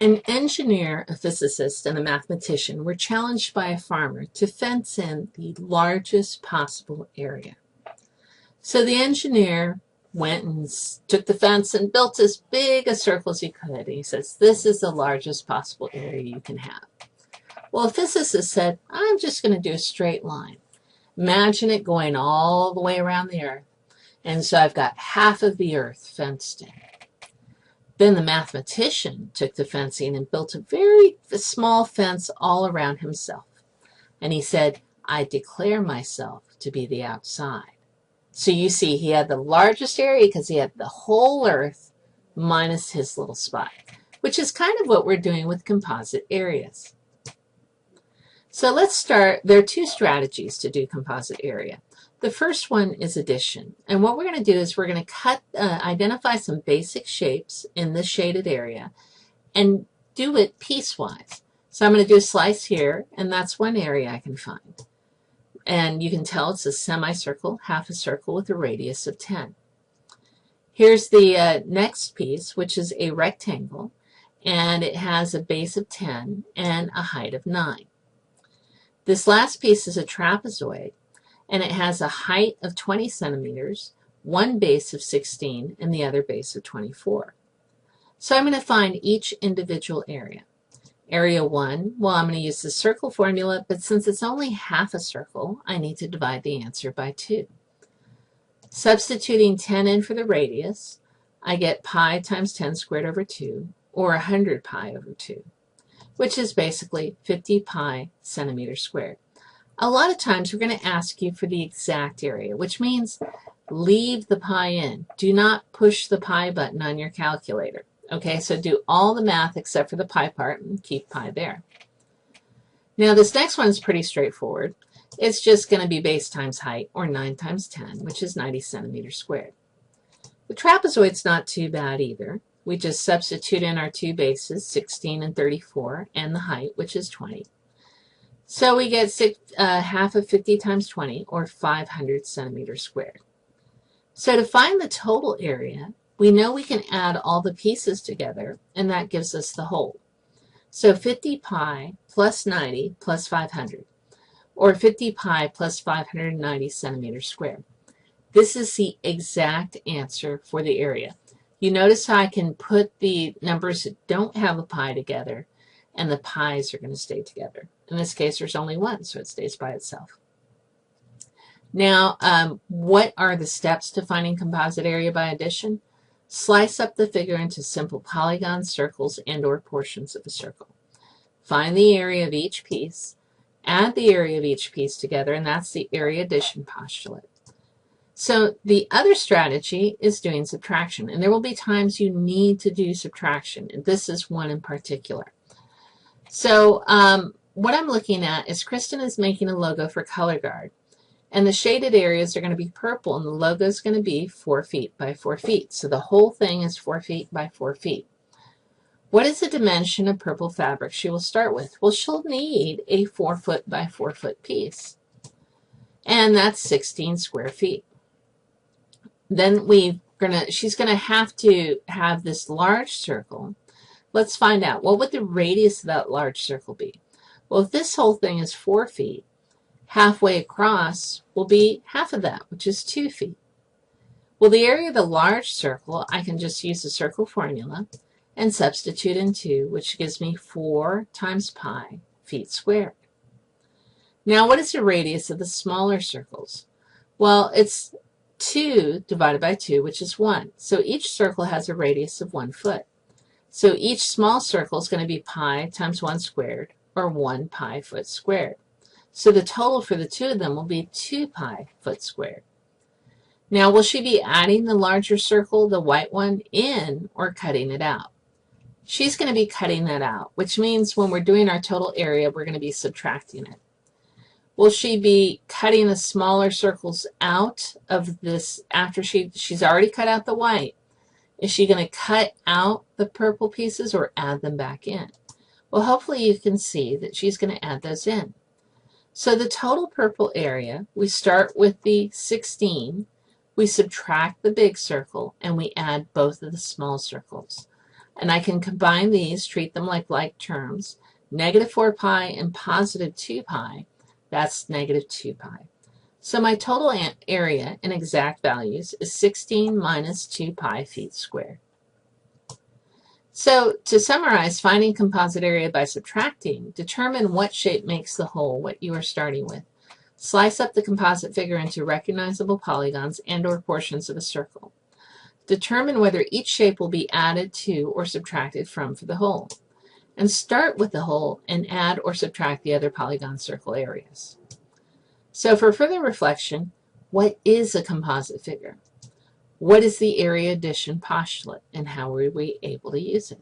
An engineer, a physicist, and a mathematician were challenged by a farmer to fence in the largest possible area. So the engineer went and took the fence and built as big a circle as he could. And he says, this is the largest possible area you can have. Well, a physicist said, I'm just going to do a straight line. Imagine it going all the way around the earth. And so I've got half of the earth fenced in. Then the mathematician took the fencing and built a very small fence all around himself. And he said, I declare myself to be the outside. So you see, he had the largest area because he had the whole earth minus his little spot, which is kind of what we're doing with composite areas. So let's start. There are two strategies to do composite area. The first one is addition. And what we're going to do is we're going to identify some basic shapes in the shaded area and do it piecewise. So I'm going to do a slice here, and that's one area I can find. And you can tell it's a semicircle, half a circle with a radius of 10. Here's the next piece, which is a rectangle, and it has a base of 10 and a height of 9. This last piece is a trapezoid, and it has a height of 20 centimeters, one base of 16, and the other base of 24. So I'm going to find each individual area. Area 1, well, I'm going to use the circle formula, but since it's only half a circle, I need to divide the answer by 2. Substituting 10 in for the radius, I get pi times 10 squared over 2, or 100 pi over 2, which is basically 50 pi centimeters squared. A lot of times we're going to ask you for the exact area, which means leave the pi in. Do not push the pi button on your calculator. Okay, so do all the math except for the pi part and keep pi there. Now this next one is pretty straightforward. It's just going to be base times height, or 9 times 10, which is 90 centimeters squared. The trapezoid's not too bad either. We just substitute in our two bases, 16 and 34, and the height, which is 20. So we get half of 50 times 20, or 500 centimeters squared. So to find the total area, we know we can add all the pieces together, and that gives us the whole. So 50 pi plus 90 plus 500, or 50 pi plus 590 centimeters squared. This is the exact answer for the area. You notice how I can put the numbers that don't have a pi together, and the pi's are going to stay together. In this case, there's only one, so it stays by itself. Now, what are the steps to finding composite area by addition? Slice up the figure into simple polygons, circles, and/or portions of a circle. Find the area of each piece, add the area of each piece together, and that's the area addition postulate. So the other strategy is doing subtraction, and there will be times you need to do subtraction, and this is one in particular. So what I'm looking at is Kristen is making a logo for ColorGuard, and the shaded areas are going to be purple, and the logo is going to be 4 feet by 4 feet. So the whole thing is 4 feet by 4 feet. What is the dimension of purple fabric she will start with? Well, she'll need a 4 foot by 4 foot piece, and that's 16 square feet. Then she's going to have this large circle. Let's find out, what would the radius of that large circle be? Well, if this whole thing is 4 feet, halfway across will be half of that, which is 2 feet. Well, the area of the large circle, I can just use the circle formula and substitute in 2, which gives me 4 times pi feet squared. Now, what is the radius of the smaller circles? Well, it's 2 divided by 2, which is 1. So each circle has a radius of 1 foot. So each small circle is going to be pi times 1 squared, or 1 pi foot squared. So the total for the two of them will be 2 pi foot squared. Now, will she be adding the larger circle, the white one, in, or cutting it out? She's going to be cutting that out, which means when we're doing our total area, we're going to be subtracting it. Will she be cutting the smaller circles out of this after she's already cut out the white? Is she going to cut out the purple pieces or add them back in? Well, hopefully you can see that she's going to add those in. So the total purple area, we start with the 16, we subtract the big circle, and we add both of the small circles. And I can combine these, treat them like terms. Negative 4 pi and positive 2 pi, that's negative 2 pi. So my total area in exact values is 16 minus 2 pi feet squared. So to summarize, finding composite area by subtracting, determine what shape makes the whole, what you are starting with. Slice up the composite figure into recognizable polygons and/or portions of a circle. Determine whether each shape will be added to or subtracted from for the whole. And start with the whole and add or subtract the other polygon circle areas. So for further reflection, what is a composite figure? What is the area addition postulate, and how were we able to use it?